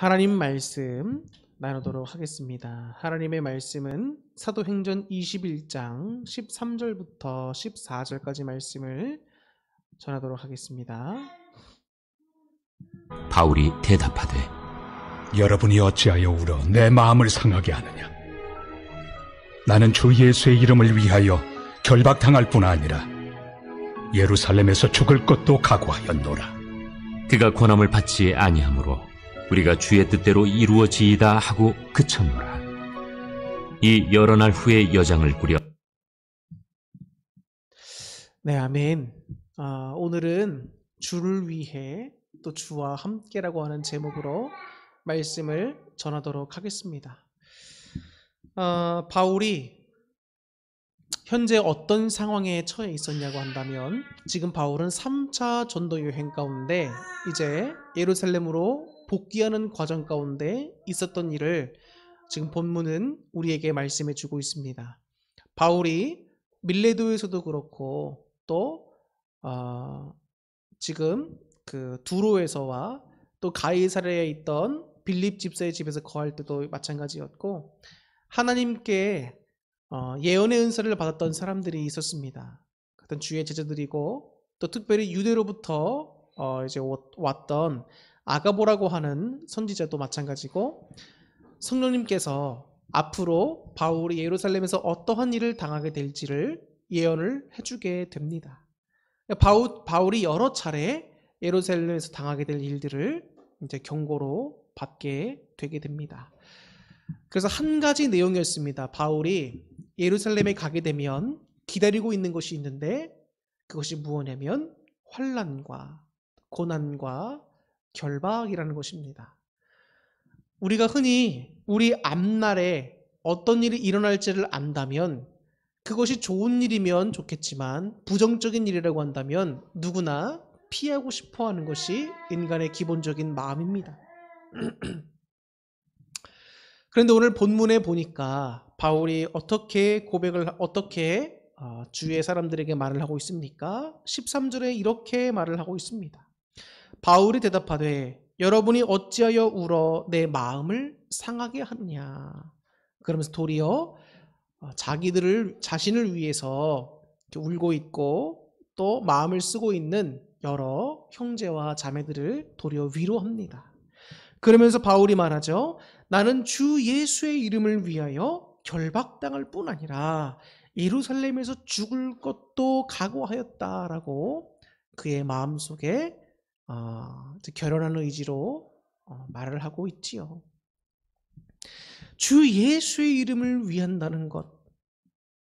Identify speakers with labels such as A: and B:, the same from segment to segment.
A: 하나님 말씀 나누도록 하겠습니다. 하나님의 말씀은 사도행전 21장 13절부터 14절까지 말씀을 전하도록 하겠습니다.
B: 바울이 대답하되
C: 여러분이 어찌하여 울어 내 마음을 상하게 하느냐? 나는 주 예수의 이름을 위하여 결박당할 뿐 아니라 예루살렘에서 죽을 것도 각오하였노라.
B: 그가 권함을 받지 아니하므로 우리가 주의 뜻대로 이루어지이다 하고 그쳤노라. 이 여러 날 후에 여장을 꾸려
A: 네, 아멘. 오늘은 주를 위해 또 주와 함께라고 하는 제목으로 말씀을 전하도록 하겠습니다. 바울이 현재 어떤 상황에 처해 있었냐고 한다면 지금 바울은 3차 전도 여행 가운데 이제 예루살렘으로 복귀하는 과정 가운데 있었던 일을 지금 본문은 우리에게 말씀해 주고 있습니다. 바울이 밀레도에서도 그렇고 또 지금 그 두로에서와 또 가이사랴에 있던 빌립 집사의 집에서 거할 때도 마찬가지였고 하나님께 예언의 은사를 받았던 사람들이 있었습니다. 같은 주의 제자들이고 또 특별히 유대로부터 이제 왔던 아가보라고 하는 선지자도 마찬가지고 성령님께서 앞으로 바울이 예루살렘에서 어떠한 일을 당하게 될지를 예언을 해주게 됩니다. 바울이 여러 차례 예루살렘에서 당하게 될 일들을 이제 경고로 받게 되게 됩니다. 그래서 한 가지 내용이었습니다. 바울이 예루살렘에 가게 되면 기다리고 있는 것이 있는데 그것이 무엇이냐면 환난과 고난과 결박이라는 것입니다. 우리가 흔히 우리 앞날에 어떤 일이 일어날지를 안다면 그것이 좋은 일이면 좋겠지만 부정적인 일이라고 한다면 누구나 피하고 싶어 하는 것이 인간의 기본적인 마음입니다. 그런데 오늘 본문에 보니까 바울이 어떻게 주의 사람들에게 말을 하고 있습니까? 13절에 이렇게 말을 하고 있습니다. 바울이 대답하되 여러분이 어찌하여 울어 내 마음을 상하게 하느냐. 그러면서 도리어 자신을 위해서 울고 있고 또 마음을 쓰고 있는 여러 형제와 자매들을 도리어 위로합니다. 그러면서 바울이 말하죠. 나는 주 예수의 이름을 위하여 결박당할 뿐 아니라 예루살렘에서 죽을 것도 각오하였다라고 그의 마음속에 결연한 의지로 말을 하고 있지요. 주 예수의 이름을 위한다는 것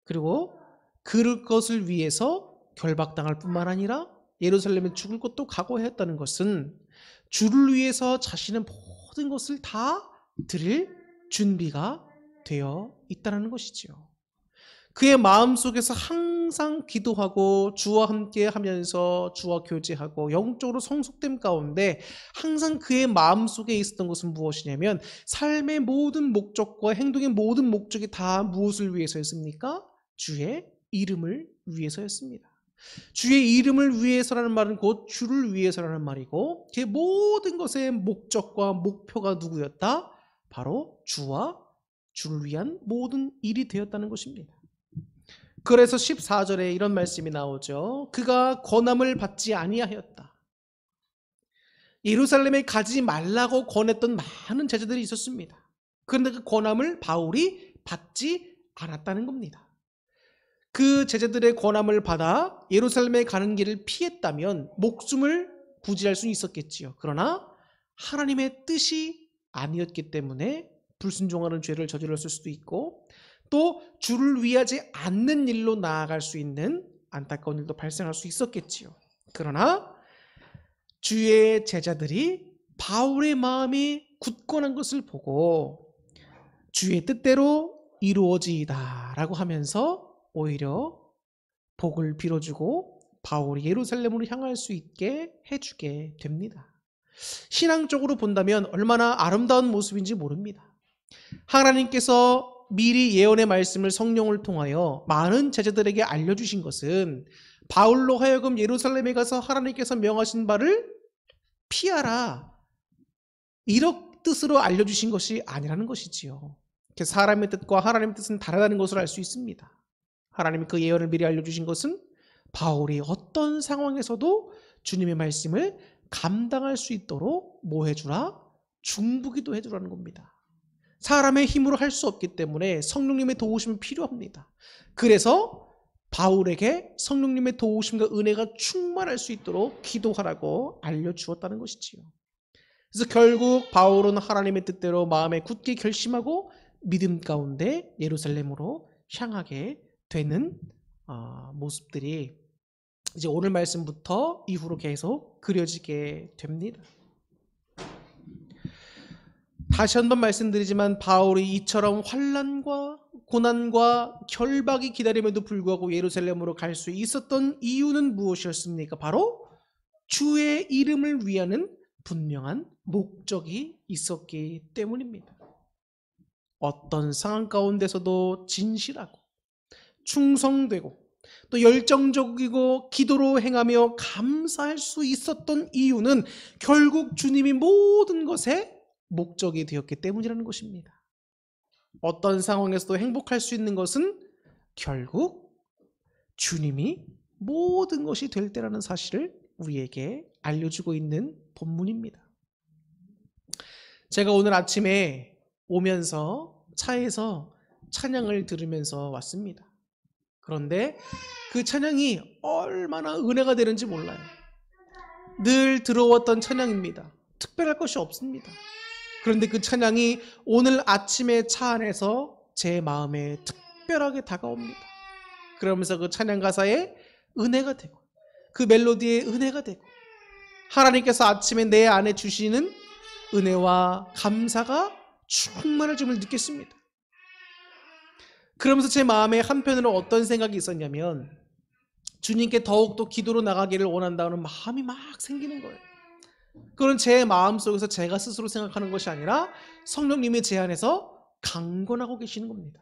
A: 그리고 그것을 위해서 결박당할 뿐만 아니라 예루살렘에 죽을 것도 각오했다는 것은 주를 위해서 자신의 모든 것을 다 드릴 준비가 되어 있다는 것이지요. 그의 마음속에서 항상 기도하고 주와 함께 하면서 주와 교제하고 영적으로 성숙됨 가운데 항상 그의 마음속에 있었던 것은 무엇이냐면 삶의 모든 목적과 행동의 모든 목적이 다 무엇을 위해서였습니까? 주의 이름을 위해서였습니다. 주의 이름을 위해서라는 말은 곧 주를 위해서라는 말이고 그 모든 것의 목적과 목표가 누구였다? 바로 주와 주를 위한 모든 일이 되었다는 것입니다. 그래서 14절에 이런 말씀이 나오죠. 그가 권함을 받지 아니하였다. 예루살렘에 가지 말라고 권했던 많은 제자들이 있었습니다. 그런데 그 권함을 바울이 받지 않았다는 겁니다. 그 제자들의 권함을 받아 예루살렘에 가는 길을 피했다면 목숨을 부지할 수 있었겠지요. 그러나 하나님의 뜻이 아니었기 때문에 불순종하는 죄를 저질렀을 수도 있고 또 주를 위하지 않는 일로 나아갈 수 있는 안타까운 일도 발생할 수 있었겠지요. 그러나 주의 제자들이 바울의 마음이 굳건한 것을 보고 주의 뜻대로 이루어지이다 라고 하면서 오히려 복을 빌어주고 바울이 예루살렘으로 향할 수 있게 해주게 됩니다. 신앙적으로 본다면 얼마나 아름다운 모습인지 모릅니다. 하나님께서 미리 예언의 말씀을 성령을 통하여 많은 제자들에게 알려주신 것은 바울로 하여금 예루살렘에 가서 하나님께서 명하신 바를 피하라. 뜻으로 알려주신 것이 아니라는 것이지요. 사람의 뜻과 하나님의 뜻은 다르다는 것을 알 수 있습니다. 하나님이 그 예언을 미리 알려주신 것은 바울이 어떤 상황에서도 주님의 말씀을 감당할 수 있도록 뭐 해주라? 중보기도 해주라는 겁니다. 사람의 힘으로 할 수 없기 때문에 성령님의 도우심이 필요합니다. 그래서 바울에게 성령님의 도우심과 은혜가 충만할 수 있도록 기도하라고 알려주었다는 것이지요. 그래서 결국 바울은 하나님의 뜻대로 마음에 굳게 결심하고 믿음 가운데 예루살렘으로 향하게 되는 모습들이 이제 오늘 말씀부터 이후로 계속 그려지게 됩니다. 다시 한번 말씀드리지만 바울이 이처럼 환난과 고난과 결박이 기다림에도 불구하고 예루살렘으로 갈 수 있었던 이유는 무엇이었습니까? 바로 주의 이름을 위하는 분명한 목적이 있었기 때문입니다. 어떤 상황 가운데서도 진실하고 충성되고 또 열정적이고 기도로 행하며 감사할 수 있었던 이유는 결국 주님이 모든 것에 목적이 되었기 때문이라는 것입니다. 어떤 상황에서도 행복할 수 있는 것은 결국 주님이 모든 것이 될 때라는 사실을 우리에게 알려주고 있는 본문입니다. 제가 오늘 아침에 오면서 차에서 찬양을 들으면서 왔습니다. 그런데 그 찬양이 얼마나 은혜가 되는지 몰라요. 늘 들어왔던 찬양입니다. 특별할 것이 없습니다. 그런데 그 찬양이 오늘 아침에 차 안에서 제 마음에 특별하게 다가옵니다. 그러면서 그 찬양 가사에 은혜가 되고 그 멜로디에 은혜가 되고 하나님께서 아침에 내 안에 주시는 은혜와 감사가 충만해짐을 느꼈습니다. 그러면서 제 마음에 한편으로 어떤 생각이 있었냐면 주님께 더욱더 기도로 나가기를 원한다는 마음이 막 생기는 거예요. 그건 제 마음속에서 제가 스스로 생각하는 것이 아니라 성령님이 제 안에서 강권하고 계시는 겁니다.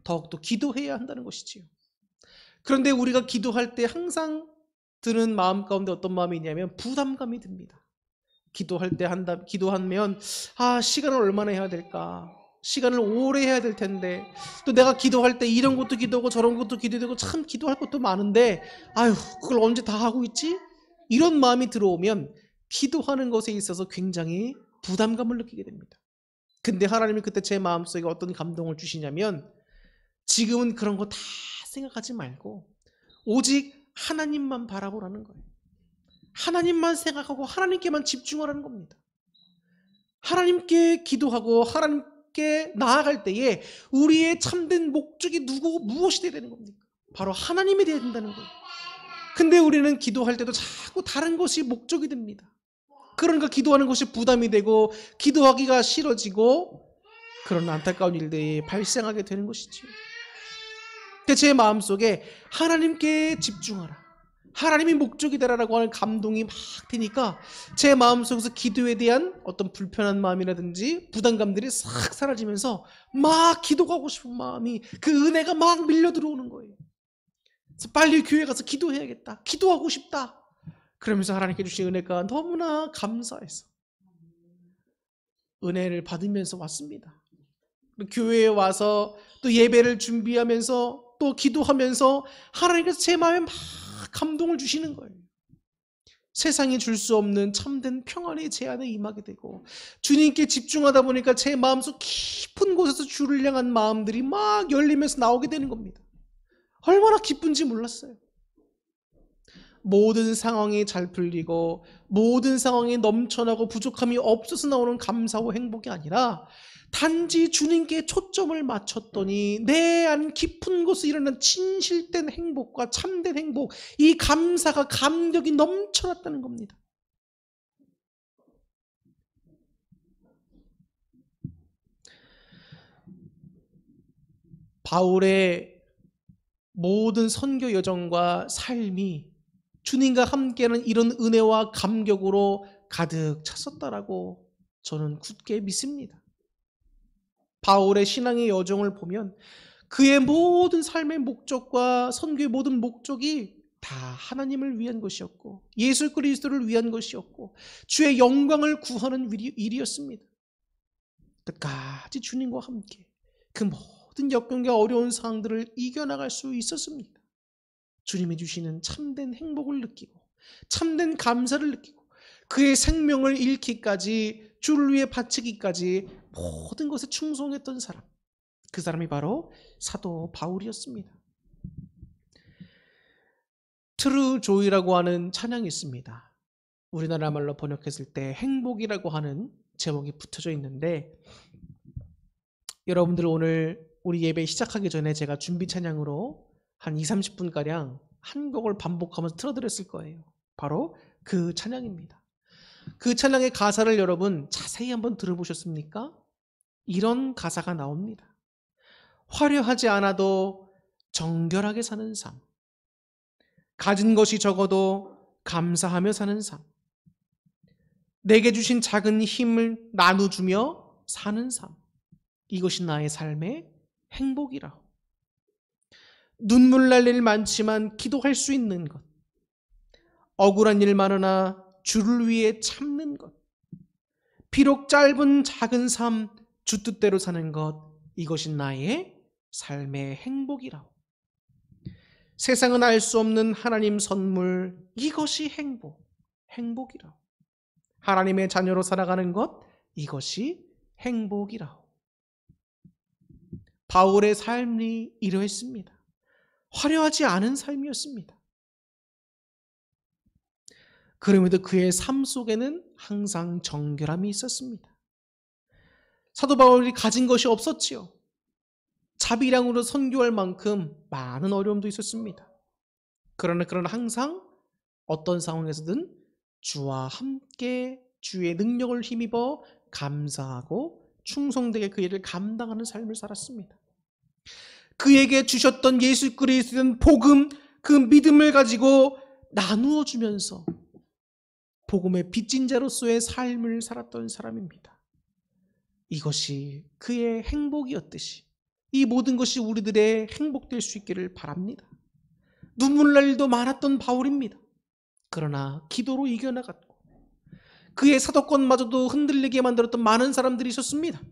A: 더욱더 기도해야 한다는 것이지요. 그런데 우리가 기도할 때 항상 드는 마음 가운데 어떤 마음이 있냐면 부담감이 듭니다. 기도하면 시간을 얼마나 해야 될까? 시간을 오래 해야 될 텐데 또 내가 기도할 때 이런 것도 기도하고 저런 것도 기도되고 참 기도할 것도 많은데 그걸 언제 다 하고 있지? 이런 마음이 들어오면 기도하는 것에 있어서 굉장히 부담감을 느끼게 됩니다. 근데 하나님이 그때 제 마음속에 어떤 감동을 주시냐면 지금은 그런 거 다 생각하지 말고 오직 하나님만 바라보라는 거예요. 하나님만 생각하고 하나님께만 집중하라는 겁니다. 하나님께 기도하고 하나님께 나아갈 때에 우리의 참된 목적이 무엇이 되어야 되는 겁니까? 바로 하나님이 되어야 된다는 거예요. 근데 우리는 기도할 때도 자꾸 다른 것이 목적이 됩니다. 그러니까 기도하는 것이 부담이 되고 기도하기가 싫어지고 그런 안타까운 일들이 발생하게 되는 것이죠. 제 마음속에 하나님께 집중하라, 하나님이 목적이 되라라고 하는 감동이 막 드니까 제 마음속에서 기도에 대한 어떤 불편한 마음이라든지 부담감들이 싹 사라지면서 막 기도하고 싶은 마음이 그 은혜가 막 밀려 들어오는 거예요. 그래서 빨리 교회 가서 기도해야겠다, 기도하고 싶다. 그러면서 하나님께 주신 은혜가 너무나 감사해서 은혜를 받으면서 왔습니다. 교회에 와서 또 예배를 준비하면서 또 기도하면서 하나님께서 제 마음에 막 감동을 주시는 거예요. 세상이 줄 수 없는 참된 평안이 제 안에 임하게 되고 주님께 집중하다 보니까 제 마음속 깊은 곳에서 주를 향한 마음들이 막 열리면서 나오게 되는 겁니다. 얼마나 기쁜지 몰랐어요. 모든 상황이 잘 풀리고 모든 상황이 넘쳐나고 부족함이 없어서 나오는 감사와 행복이 아니라 단지 주님께 초점을 맞췄더니 내 안 깊은 곳에 일어난 진실된 행복과 참된 행복, 이 감사가 감격이 넘쳐났다는 겁니다. 바울의 모든 선교 여정과 삶이 주님과 함께하는 이런 은혜와 감격으로 가득 찼었다라고 저는 굳게 믿습니다. 바울의 신앙의 여정을 보면 그의 모든 삶의 목적과 선교의 모든 목적이 다 하나님을 위한 것이었고 예수 그리스도를 위한 것이었고 주의 영광을 구하는 일이었습니다. 끝까지 주님과 함께 그 모든 역경과 어려운 상황들을 이겨나갈 수 있었습니다. 주님이 주시는 참된 행복을 느끼고 참된 감사를 느끼고 그의 생명을 잃기까지 주를 위해 바치기까지 모든 것에 충성했던 사람, 그 사람이 바로 사도 바울이었습니다. 트루 조이라고 하는 찬양이 있습니다. 우리나라 말로 번역했을 때 행복이라고 하는 제목이 붙여져 있는데, 여러분들 오늘 우리 예배 시작하기 전에 제가 준비 찬양으로 한 20-30분가량 한 곡을 반복하면서 틀어드렸을 거예요. 바로 그 찬양입니다. 그 찬양의 가사를 여러분 자세히 한번 들어보셨습니까? 이런 가사가 나옵니다. 화려하지 않아도 정결하게 사는 삶, 가진 것이 적어도 감사하며 사는 삶, 내게 주신 작은 힘을 나눠주며 사는 삶, 이것이 나의 삶의 행복이라. 눈물 날 일 많지만 기도할 수 있는 것, 억울한 일 많으나 주를 위해 참는 것, 비록 짧은 작은 삶 주 뜻대로 사는 것, 이것이 나의 삶의 행복이라. 세상은 알 수 없는 하나님 선물, 이것이 행복이라. 하나님의 자녀로 살아가는 것, 이것이 행복이라. 바울의 삶이 이러했습니다. 화려하지 않은 삶이었습니다. 그럼에도 그의 삶 속에는 항상 정결함이 있었습니다. 사도 바울이 가진 것이 없었지요. 자비량으로 선교할 만큼 많은 어려움도 있었습니다. 그러나 항상 어떤 상황에서든 주와 함께 주의 능력을 힘입어 감사하고 충성되게 그 일을 감당하는 삶을 살았습니다. 그에게 주셨던 예수 그리스도의 복음, 그 믿음을 가지고 나누어 주면서 복음의 빚진 자로서의 삶을 살았던 사람입니다. 이것이 그의 행복이었듯이 이 모든 것이 우리들의 행복될 수 있기를 바랍니다. 눈물 날 일도 많았던 바울입니다. 그러나 기도로 이겨나갔고 그의 사도권마저도 흔들리게 만들었던 많은 사람들이 있었습니다.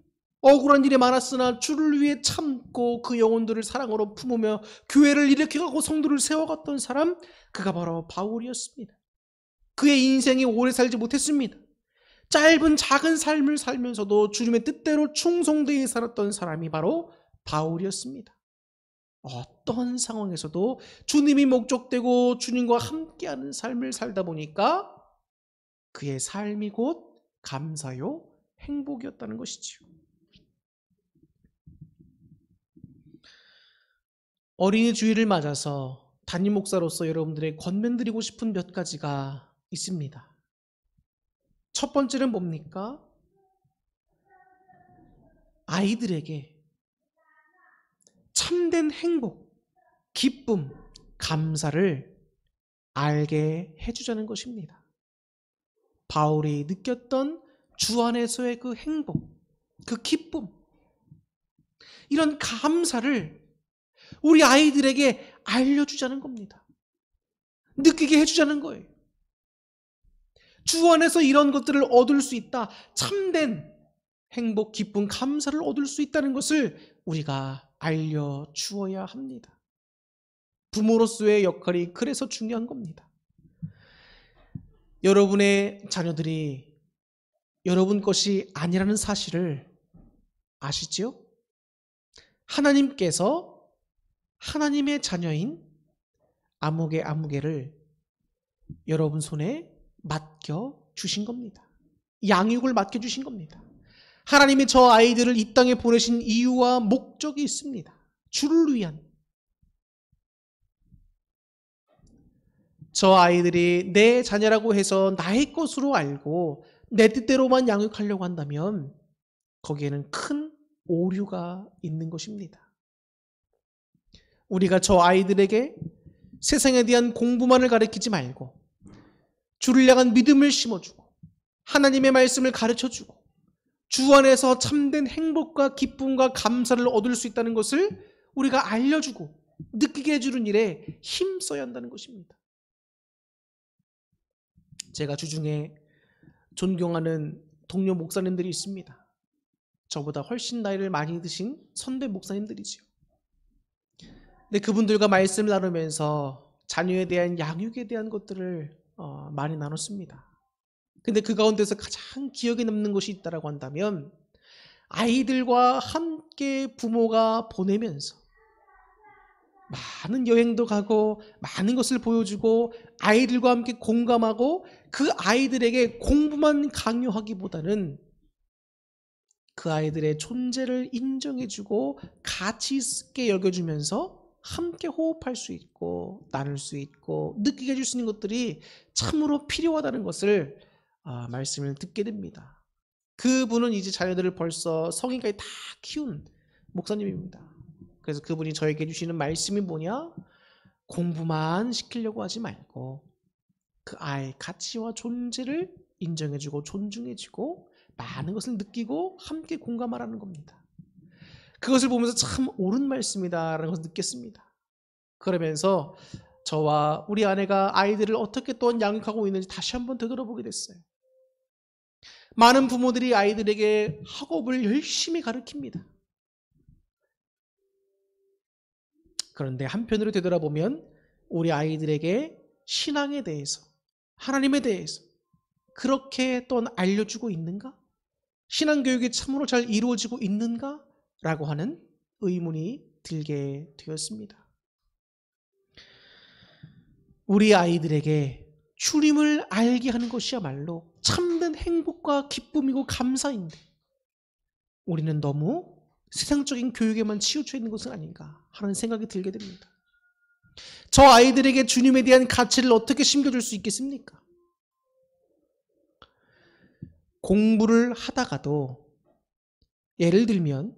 A: 억울한 일이 많았으나 주를 위해 참고 그 영혼들을 사랑으로 품으며 교회를 일으켜가고 성도를 세워갔던 사람, 그가 바로 바울이었습니다. 그의 인생이 오래 살지 못했습니다. 짧은 작은 삶을 살면서도 주님의 뜻대로 충성되게 살았던 사람이 바로 바울이었습니다. 어떤 상황에서도 주님이 목적되고 주님과 함께하는 삶을 살다 보니까 그의 삶이 곧 감사요 행복이었다는 것이지요. 어린이 주일을 맞아서 담임 목사로서 여러분들에게 권면드리고 싶은 몇 가지가 있습니다. 첫 번째는 뭡니까? 아이들에게 참된 행복, 기쁨, 감사를 알게 해주자는 것입니다. 바울이 느꼈던 주 안에서의 그 행복, 그 기쁨, 이런 감사를 우리 아이들에게 알려주자는 겁니다. 느끼게 해주자는 거예요. 주 안에서 이런 것들을 얻을 수 있다. 참된 행복, 기쁨, 감사를 얻을 수 있다는 것을 우리가 알려주어야 합니다. 부모로서의 역할이 그래서 중요한 겁니다. 여러분의 자녀들이 여러분 것이 아니라는 사실을 아시지요? 하나님께서 하나님의 자녀인 아무개를 여러분 손에 맡겨주신 겁니다. 양육을 맡겨주신 겁니다. 하나님이 저 아이들을 이 땅에 보내신 이유와 목적이 있습니다. 주를 위한. 저 아이들이 내 자녀라고 해서 나의 것으로 알고 내 뜻대로만 양육하려고 한다면 거기에는 큰 오류가 있는 것입니다. 우리가 저 아이들에게 세상에 대한 공부만을 가르치지 말고 주를 향한 믿음을 심어주고 하나님의 말씀을 가르쳐주고 주 안에서 참된 행복과 기쁨과 감사를 얻을 수 있다는 것을 우리가 알려주고 느끼게 해주는 일에 힘써야 한다는 것입니다. 제가 주중에 존경하는 동료 목사님들이 있습니다. 저보다 훨씬 나이를 많이 드신 선배 목사님들이지요. 근데 그분들과 말씀을 나누면서 자녀에 대한 양육에 대한 것들을 많이 나눴습니다. 근데 그 가운데서 가장 기억에 남는 것이 있다고 한다면 아이들과 함께 부모가 보내면서 많은 여행도 가고 많은 것을 보여주고 아이들과 함께 공감하고 그 아이들에게 공부만 강요하기보다는 그 아이들의 존재를 인정해주고 가치 있게 여겨주면서 함께 호흡할 수 있고 나눌 수 있고 느끼게 해줄 수 있는 것들이 참으로 필요하다는 것을 말씀을 듣게 됩니다. 그분은 이제 자녀들을 벌써 성인까지 다 키운 목사님입니다. 그래서 그분이 저에게 주시는 말씀이 뭐냐? 공부만 시키려고 하지 말고 그 아이의 가치와 존재를 인정해주고 존중해주고 많은 것을 느끼고 함께 공감하라는 겁니다. 그것을 보면서 참 옳은 말씀이다라는 것을 느꼈습니다. 그러면서 저와 우리 아내가 아이들을 어떻게 또한 양육하고 있는지 다시 한번 되돌아보게 됐어요. 많은 부모들이 아이들에게 학업을 열심히 가르칩니다. 그런데 한편으로 되돌아보면 우리 아이들에게 신앙에 대해서, 하나님에 대해서 그렇게 또한 알려주고 있는가? 신앙교육이 참으로 잘 이루어지고 있는가? 라고 하는 의문이 들게 되었습니다. 우리 아이들에게 주님을 알게 하는 것이야말로 참된 행복과 기쁨이고 감사인데 우리는 너무 세상적인 교육에만 치우쳐 있는 것은 아닌가 하는 생각이 들게 됩니다. 저 아이들에게 주님에 대한 가치를 어떻게 심겨줄 수 있겠습니까? 공부를 하다가도 예를 들면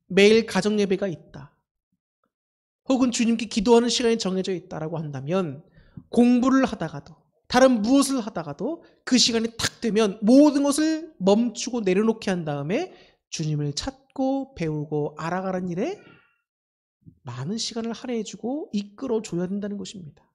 A: 매일 가정예배가 있다. 혹은 주님께 기도하는 시간이 정해져 있다라고 한다면 공부를 하다가도 다른 무엇을 하다가도 그 시간이 탁 되면 모든 것을 멈추고 내려놓게 한 다음에 주님을 찾고 배우고 알아가는 일에 많은 시간을 할애해주고 이끌어줘야 된다는 것입니다.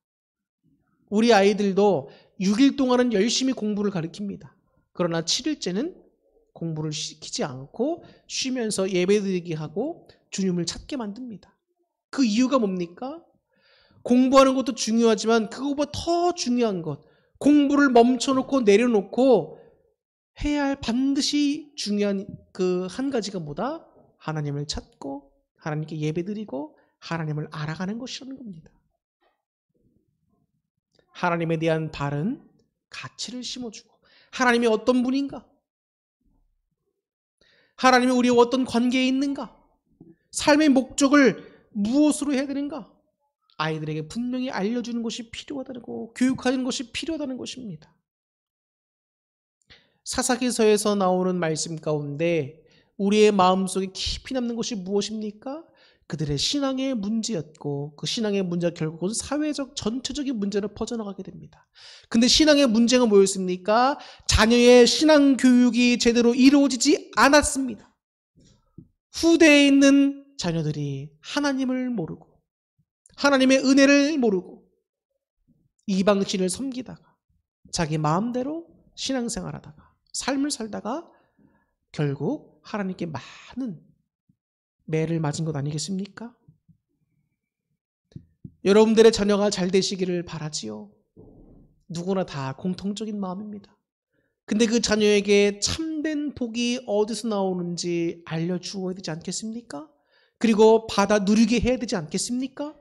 A: 우리 아이들도 6일 동안은 열심히 공부를 가르칩니다. 그러나 7일째는 공부를 시키지 않고 쉬면서 예배드리게 하고 주님을 찾게 만듭니다. 그 이유가 뭡니까? 공부하는 것도 중요하지만 그것보다 더 중요한 것, 공부를 멈춰놓고 내려놓고 해야 할 반드시 중요한 그 한 가지가 뭐다? 하나님을 찾고 하나님께 예배드리고 하나님을 알아가는 것이라는 겁니다. 하나님에 대한 바른 가치를 심어주고 하나님이 어떤 분인가? 하나님이 우리와 어떤 관계에 있는가? 삶의 목적을 무엇으로 해야 되는가? 아이들에게 분명히 알려주는 것이 필요하다고 교육하는 것이 필요하다는 것입니다. 사사기서에서 나오는 말씀 가운데 우리의 마음속에 깊이 남는 것이 무엇입니까? 그들의 신앙의 문제였고 그 신앙의 문제가 결국은 사회적 전체적인 문제로 퍼져나가게 됩니다. 근데 신앙의 문제가 뭐였습니까? 자녀의 신앙 교육이 제대로 이루어지지 않았습니다. 후대에 있는 자녀들이 하나님을 모르고 하나님의 은혜를 모르고 이방신을 섬기다가 자기 마음대로 신앙생활하다가 삶을 살다가 결국 하나님께 많은 매를 맞은 것 아니겠습니까? 여러분들의 자녀가 잘 되시기를 바라지요. 누구나 다 공통적인 마음입니다. 근데 그 자녀에게 참된 복이 어디서 나오는지 알려주어야 되지 않겠습니까? 그리고 받아 누리게 해야 되지 않겠습니까?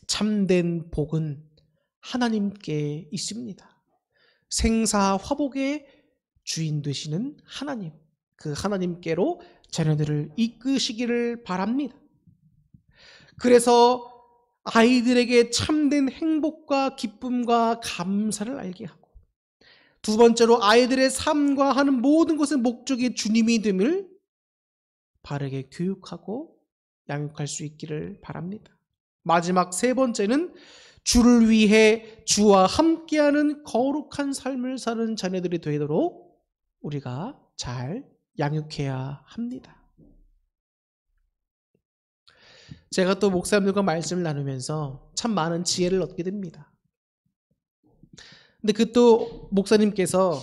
A: 참된 복은 하나님께 있습니다. 생사 화복의 주인 되시는 하나님, 그 하나님께로 자녀들을 이끄시기를 바랍니다. 그래서 아이들에게 참된 행복과 기쁨과 감사를 알게 하고 두 번째로 아이들의 삶과 하는 모든 것의 목적이 주님이 됨을 바르게 교육하고 양육할 수 있기를 바랍니다. 마지막 세 번째는 주를 위해 주와 함께하는 거룩한 삶을 사는 자녀들이 되도록 우리가 잘 양육해야 합니다. 제가 또 목사님들과 말씀을 나누면서 참 많은 지혜를 얻게 됩니다. 근데 그 또 목사님께서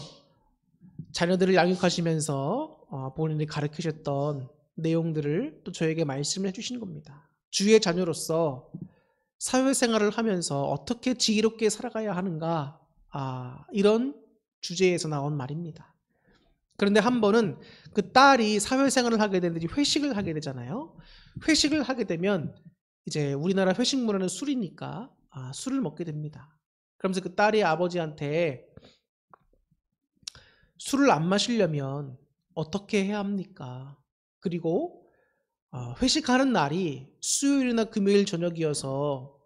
A: 자녀들을 양육하시면서 본인이 가르치셨던 내용들을 또 저에게 말씀을 해주시는 겁니다. 주의 자녀로서 사회생활을 하면서 어떻게 지혜롭게 살아가야 하는가, 이런 주제에서 나온 말입니다. 그런데 한 번은 그 딸이 사회생활을 하게 되는지 회식을 하게 되잖아요. 회식을 하게 되면 이제 우리나라 회식 문화는 술이니까 술을 먹게 됩니다. 그러면서 그 딸이 아버지한테 술을 안 마시려면 어떻게 해야 합니까? 그리고 회식하는 날이 수요일이나 금요일 저녁이어서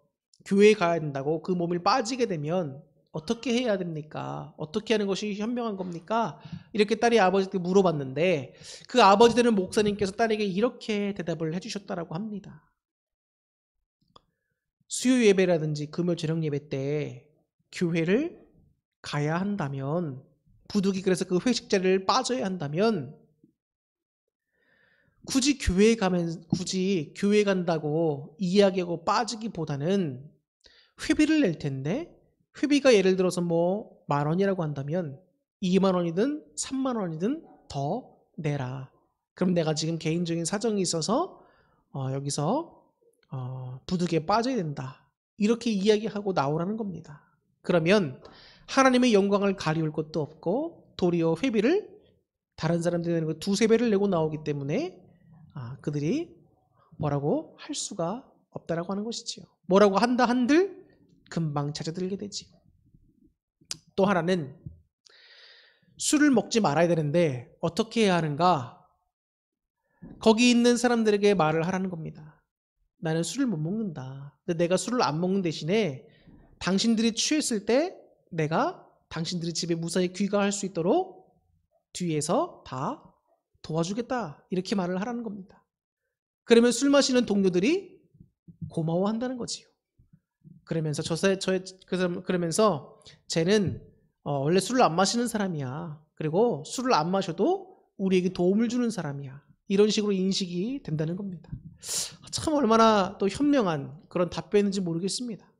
A: 교회에 가야 된다고 그 몸을 빠지게 되면 어떻게 해야 됩니까? 어떻게 하는 것이 현명한 겁니까? 이렇게 딸이 아버지한테 물어봤는데 그 아버지 되는 목사님께서 딸에게 이렇게 대답을 해주셨다라고 합니다. 수요 예배라든지 금요 저녁 예배 때 교회를 가야 한다면 부득이 그래서 그 회식 자리를 빠져야 한다면 굳이 교회 간다고 이야기하고 빠지기보다는 회비를 낼 텐데 회비가 예를 들어서 뭐 10,000원이라고 한다면 20,000원이든 30,000원이든 더 내라. 그럼 내가 지금 개인적인 사정이 있어서 여기서 부득이에 빠져야 된다. 이렇게 이야기하고 나오라는 겁니다. 그러면 하나님의 영광을 가리울 것도 없고 도리어 회비를 다른 사람들이 내는 거 2-3배를 내고 나오기 때문에 그들이 뭐라고 할 수가 없다라고 하는 것이지요. 뭐라고 한다 한들 금방 찾아들게 되지. 또 하나는 술을 먹지 말아야 되는데 어떻게 해야 하는가? 거기 있는 사람들에게 말을 하라는 겁니다. 나는 술을 못 먹는다. 근데 내가 술을 안 먹는 대신에 당신들이 취했을 때 내가 당신들이 집에 무사히 귀가할 수 있도록 뒤에서 다 도와주겠다. 이렇게 말을 하라는 겁니다. 그러면 술 마시는 동료들이 고마워한다는 거지요. 그러면서 그러면서 쟤는 원래 술을 안 마시는 사람이야. 그리고 술을 안 마셔도 우리에게 도움을 주는 사람이야. 이런 식으로 인식이 된다는 겁니다. 참 얼마나 또 현명한 그런 답변인지 모르겠습니다.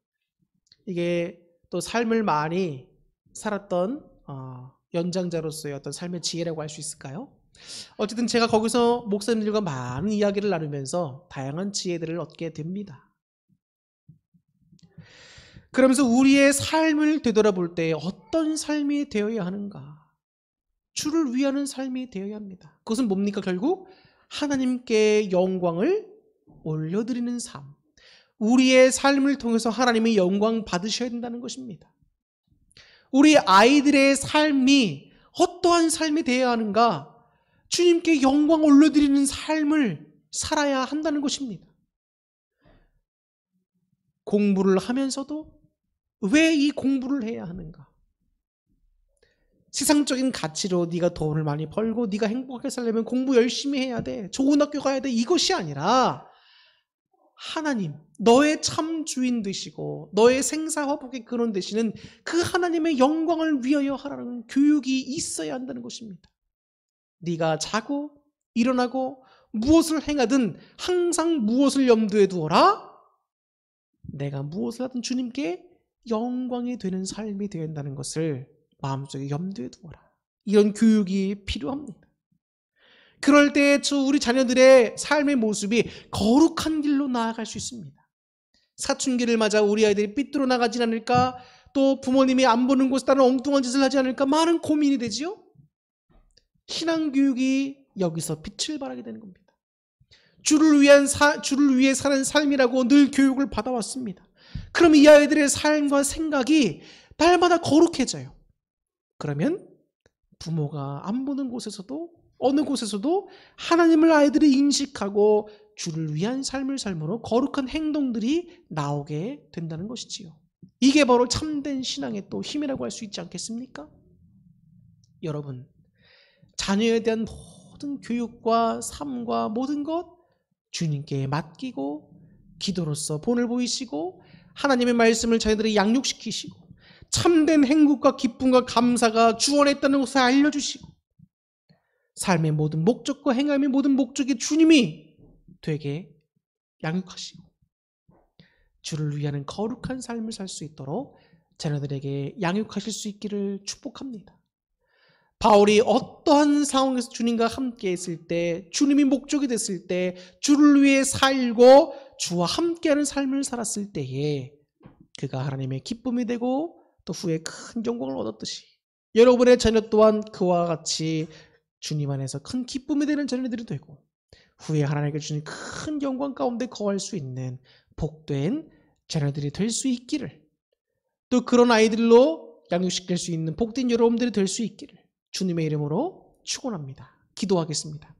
A: 이게 또 삶을 많이 살았던 연장자로서의 어떤 삶의 지혜라고 할 수 있을까요? 어쨌든 제가 거기서 목사님들과 많은 이야기를 나누면서 다양한 지혜들을 얻게 됩니다. 그러면서 우리의 삶을 되돌아볼 때 어떤 삶이 되어야 하는가? 주를 위하는 삶이 되어야 합니다. 그것은 뭡니까? 결국 하나님께 영광을 올려드리는 삶. 우리의 삶을 통해서 하나님의 영광 받으셔야 된다는 것입니다. 우리 아이들의 삶이 어떠한 삶이 되어야 하는가? 주님께 영광 올려드리는 삶을 살아야 한다는 것입니다. 공부를 하면서도 왜 이 공부를 해야 하는가? 세상적인 가치로 네가 돈을 많이 벌고 네가 행복하게 살려면 공부 열심히 해야 돼. 좋은 학교 가야 돼. 이것이 아니라 하나님, 너의 참 주인 되시고 너의 생사화복의 근원 되시는 그 하나님의 영광을 위하여 하라는 교육이 있어야 한다는 것입니다. 네가 자고 일어나고 무엇을 행하든 항상 무엇을 염두에 두어라? 내가 무엇을 하든 주님께 영광이 되는 삶이 되어야 한다는 것을 마음속에 염두에 두어라. 이런 교육이 필요합니다. 그럴 때 우리 자녀들의 삶의 모습이 거룩한 길로 나아갈 수 있습니다. 사춘기를 맞아 우리 아이들이 삐뚤어 나가진 않을까? 또 부모님이 안 보는 곳에 따른 엉뚱한 짓을 하지 않을까? 많은 고민이 되지요. 신앙교육이 여기서 빛을 발하게 되는 겁니다. 주를 위해 사는 삶이라고 늘 교육을 받아왔습니다. 그럼 이 아이들의 삶과 생각이 날마다 거룩해져요. 그러면 부모가 안 보는 곳에서도 어느 곳에서도 하나님을 아이들이 인식하고 주를 위한 삶을 삶으로 거룩한 행동들이 나오게 된다는 것이지요. 이게 바로 참된 신앙의 또 힘이라고 할 수 있지 않겠습니까? 여러분, 자녀에 대한 모든 교육과 삶과 모든 것 주님께 맡기고 기도로서 본을 보이시고 하나님의 말씀을 자녀들이 양육시키시고 참된 행복과 기쁨과 감사가 주 안에 있다는 것을 알려주시고 삶의 모든 목적과 행함의 모든 목적이 주님이 되게 양육하시고 주를 위하는 거룩한 삶을 살 수 있도록 자녀들에게 양육하실 수 있기를 축복합니다. 바울이 어떠한 상황에서 주님과 함께 있을 때, 주님이 목적이 됐을 때, 주를 위해 살고 주와 함께하는 삶을 살았을 때에 그가 하나님의 기쁨이 되고 또 후에 큰 영광을 얻었듯이 여러분의 자녀 또한 그와 같이 주님 안에서 큰 기쁨이 되는 자녀들이 되고 후에 하나님께 주신 큰 영광 가운데 거할 수 있는 복된 자녀들이 될 수 있기를, 또 그런 아이들로 양육시킬 수 있는 복된 여러분들이 될 수 있기를 주님의 이름으로 축원합니다. 기도하겠습니다.